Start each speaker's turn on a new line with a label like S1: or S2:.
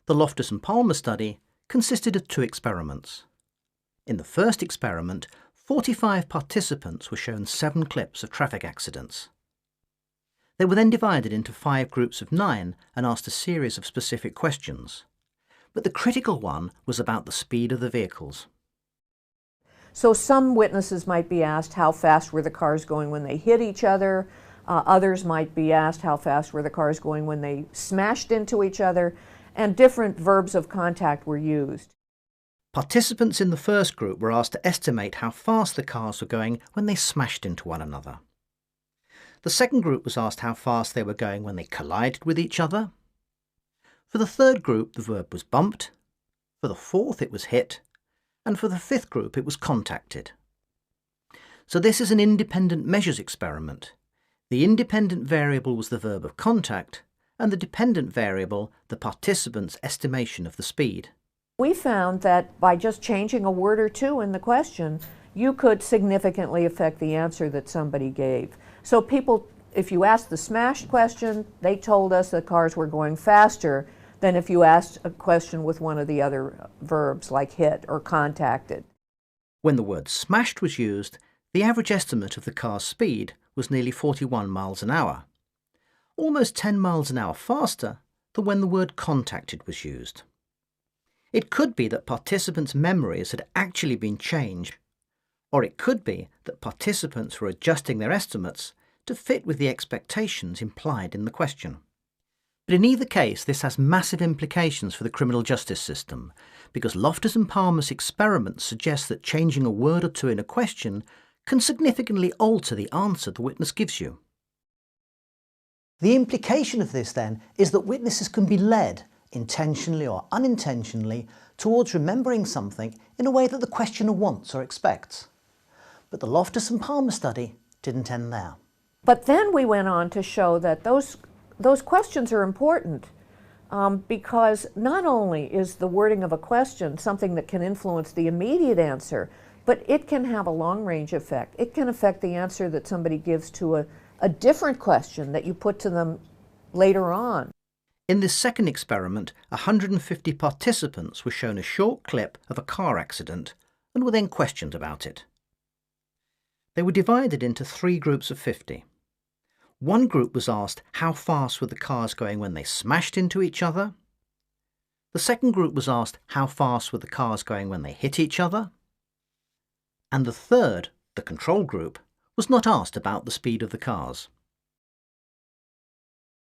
S1: The Loftus and Palmer study consisted of 2 experiments. In the first experiment, 45 participants were shown 7 clips of traffic accidents. They were then divided into 5 groups of 9 and asked a series of specific questions. But the critical one was about the speed of the vehicles.
S2: So some witnesses might be asked how fast were the cars going when they hit each other. Others might be asked how fast were the cars going when they smashed into each other, and different verbs of contact were used.
S1: Participants in the first group were asked to estimate how fast the cars were going when they smashed into one another. The second group was asked how fast they were going when they collided with each other. For the third group, the verb was bumped. For the fourth, it was hit. And for the fifth group, it was contacted. So this is an independent measures experiment. The independent variable was the verb of contact, and the dependent variable, the participant's estimation of the speed.
S2: We found that by just changing a word or two in the question, you could significantly affect the answer that somebody gave. So people, if you asked the smashed question, they told us the cars were going faster than if you asked a question with one of the other verbs like hit or contacted.
S1: When the word smashed was used, the average estimate of the car's speed was nearly 41 miles an hour, almost 10 miles an hour faster than when the word contacted was used. It could be that participants' memories had actually been changed, or it could be that participants were adjusting their estimates to fit with the expectations implied in the question. But in either case, this has massive implications for the criminal justice system, because Loftus and Palmer's experiments suggest that changing a word or two in a question can significantly alter the answer the witness gives you. The implication of this, then, is that witnesses can be led, intentionally or unintentionally, towards remembering something in a way that the questioner wants or expects. But the Loftus and Palmer study didn't end there.
S2: But then we went on to show that those questions are important because not only is the wording of a question something that can influence the immediate answer, but it can have a long-range effect. It can affect the answer that somebody gives to a different question that you put to them later on.
S1: In this second experiment, 150 participants were shown a short clip of a car accident and were then questioned about it. They were divided into 3 groups of 50. One group was asked how fast were the cars going when they smashed into each other. The second group was asked how fast were the cars going when they hit each other. And the third, the control group, was not asked about the speed of the cars.